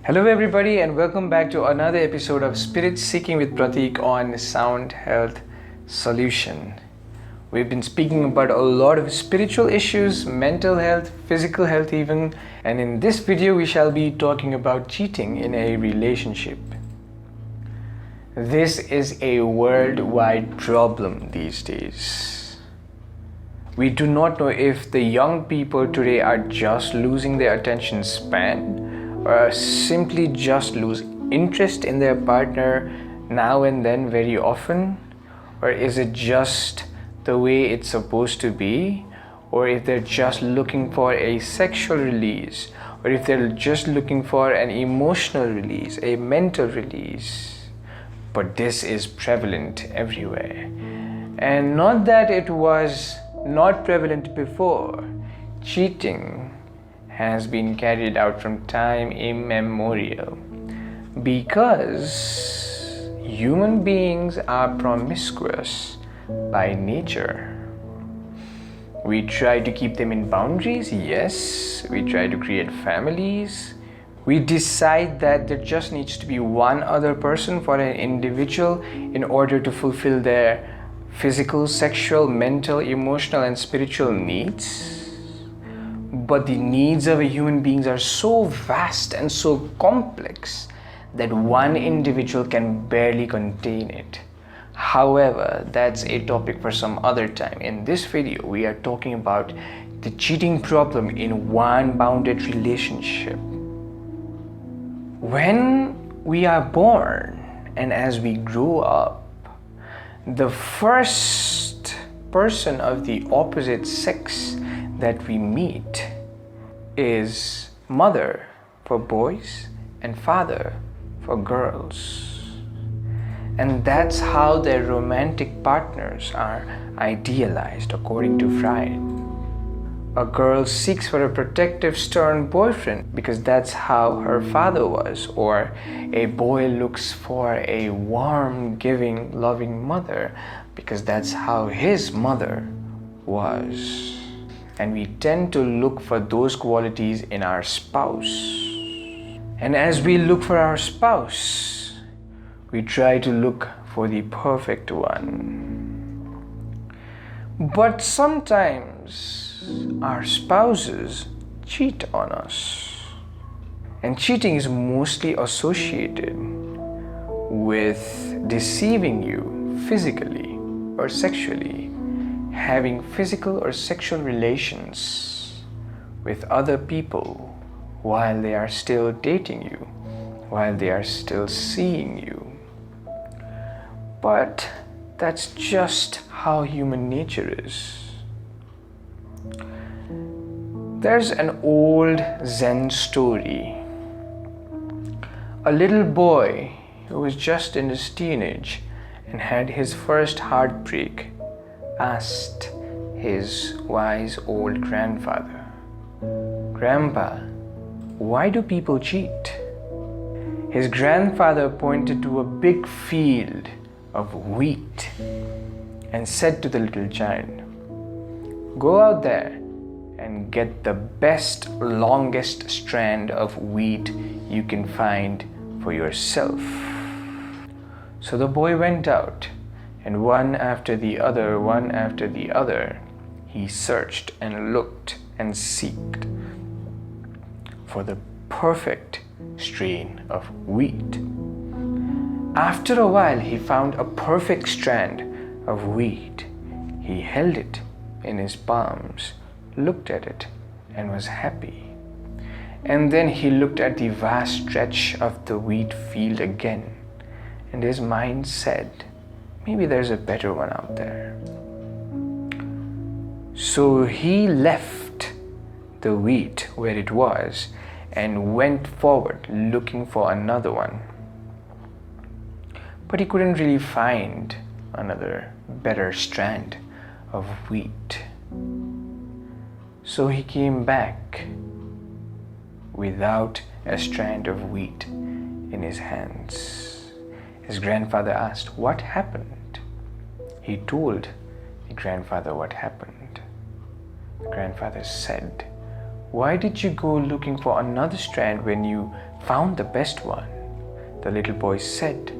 Hello everybody and welcome back to another episode of Spirit Seeking with Pratick on Sound Health Solution. We've been speaking about a lot of spiritual issues, mental health, physical health even, and in this video we shall be talking about cheating in a relationship. This is a worldwide problem these days. We do not know if the young people today are just losing their attention span or simply just lose interest in their partner now and then very often, or is it just the way it's supposed to be, or if they're just looking for a sexual release, or if they're just looking for an emotional release, a mental release. But this is prevalent everywhere, and not that it was not prevalent before. Cheating has been carried out from time immemorial because human beings are promiscuous by nature. We try to keep them in boundaries, yes. We try to create families. We decide that there just needs to be one other person for an individual in order to fulfill their physical, sexual, mental, emotional, and spiritual needs. But the needs of a human beings are so vast and so complex that one individual can barely contain it. However, that's a topic for some other time. In this video, we are talking about the cheating problem in one bounded relationship. When we are born and as we grow up, the first person of the opposite sex that we meet is mother for boys and father for girls. And that's how their romantic partners are idealized according to Freud. A girl seeks for a protective, stern boyfriend because that's how her father was, or a boy looks for a warm, giving, loving mother because that's how his mother was. And we tend to look for those qualities in our spouse. And as we look for our spouse, we try to look for the perfect one. But sometimes our spouses cheat on us. And cheating is mostly associated with deceiving you physically or sexually, having physical or sexual relations with other people while they are still dating you, while they are still seeing you. But that's just how human nature is. There's an old Zen story. A little boy who was just in his teenage and had his first heartbreak asked his wise old grandfather, "Grandpa, why do people cheat?" His grandfather pointed to a big field of wheat and said to the little child, "Go out there and get the best, longest strand of wheat you can find for yourself." So the boy went out, and one after the other, he searched and looked and seeked for the perfect strain of wheat. After a while, he found a perfect strand of wheat. He held it in his palms, looked at it, and was happy. And then he looked at the vast stretch of the wheat field again, and his mind said, "Maybe there's a better one out there." So he left the wheat where it was and went forward looking for another one. But he couldn't really find another better strand of wheat. So he came back without a strand of wheat in his hands. His grandfather asked, "What happened?" He told the grandfather what happened. The grandfather said, Why did you go looking for another strand when you found the best one?" The little boy said,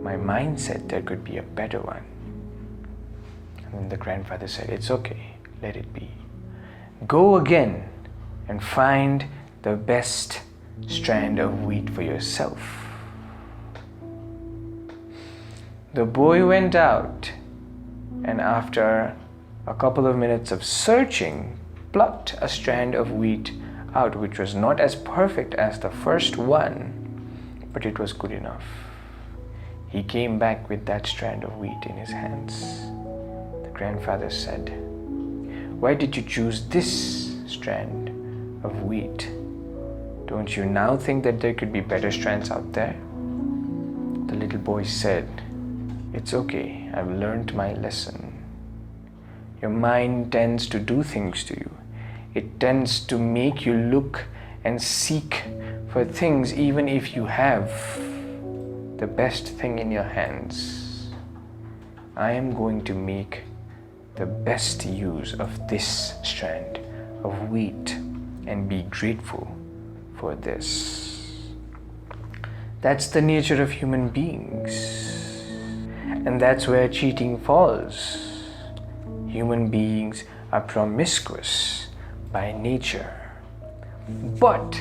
"My mind said there could be a better one." And then the grandfather said, "It's okay, let it be. Go again and find the best strand of wheat for yourself." The boy went out, and after a couple of minutes of searching, plucked a strand of wheat out, which was not as perfect as the first one, but it was good enough. He came back with that strand of wheat in his hands. The grandfather said, "Why did you choose this strand of wheat? Don't you now think that there could be better strands out there?" The little boy said, "It's okay, I've learned my lesson. Your mind tends to do things to you. It tends to make you look and seek for things even if you have the best thing in your hands. I am going to make the best use of this strand of wheat and be grateful for this." That's the nature of human beings. And that's where cheating falls. Human beings are promiscuous by nature. But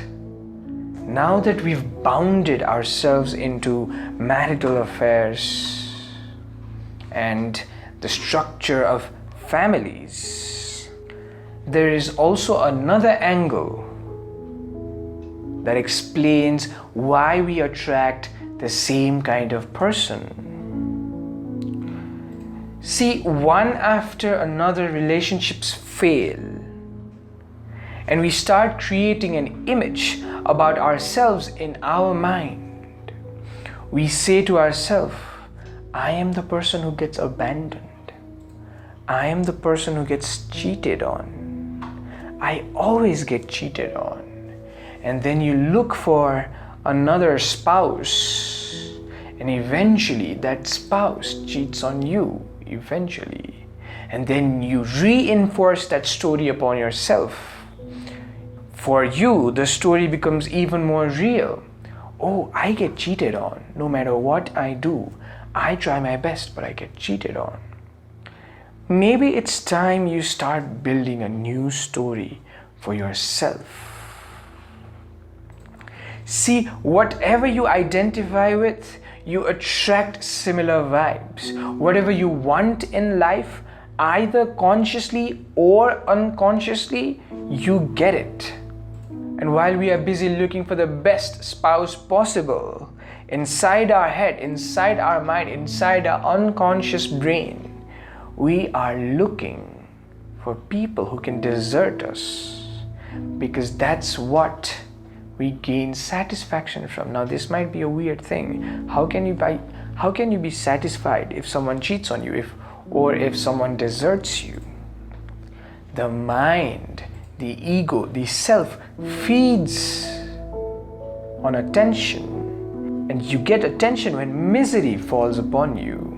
now that we've bounded ourselves into marital affairs and the structure of families, there is also another angle that explains why we attract the same kind of person. See, one after another relationships fail, and we start creating an image about ourselves in our mind. We say to ourselves, "I am the person who gets abandoned. I am the person who gets cheated on. I always get cheated on." And then you look for another spouse, and eventually that spouse cheats on you eventually. And then you reinforce that story upon yourself. For you, the story becomes even more real. "Oh, I get cheated on. No matter what I do, I try my best, but I get cheated on." Maybe it's time you start building a new story for yourself. See, whatever you identify with, you attract similar vibes. Whatever you want in life, either consciously or unconsciously, you get it. And while we are busy looking for the best spouse possible, inside our head, inside our mind, inside our unconscious brain, we are looking for people who can desert us, because that's what we gain satisfaction from. Now, this might be a weird thing. How can you be satisfied if someone cheats on you, or if someone deserts you? The mind, the ego, the self feeds on attention, and you get attention when misery falls upon you.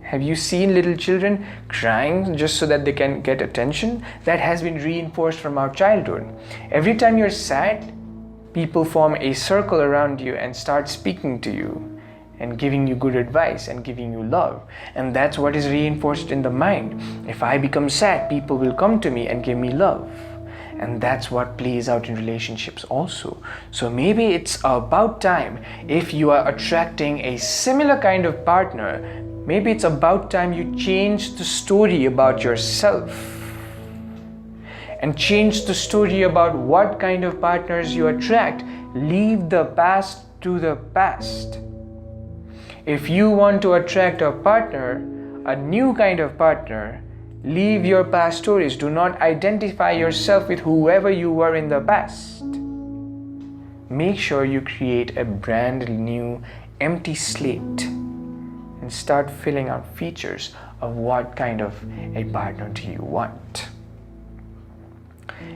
Have you seen little children crying just so that they can get attention? That has been reinforced from our childhood. Every time you're sad, people form a circle around you and start speaking to you and giving you good advice and giving you love. And that's what is reinforced in the mind. If I become sad, people will come to me and give me love. And that's what plays out in relationships also. So maybe it's about time, if you are attracting a similar kind of partner, maybe it's about time you change the story about yourself and change the story about what kind of partners you attract. Leave the past to the past. If you want to attract a partner, a new kind of partner, leave your past stories. Do not identify yourself with whoever you were in the past. Make sure you create a brand new empty slate and start filling out features of what kind of a partner do you want.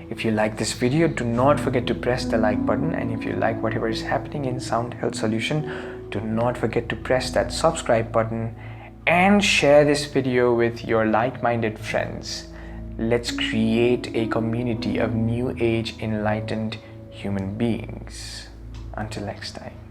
If you like this video, do not forget to press the like button, and if you like whatever is happening in Sound Health Solution, do not forget to press that subscribe button and share this video with your like-minded friends. Let's create a community of new age enlightened human beings. Until next time.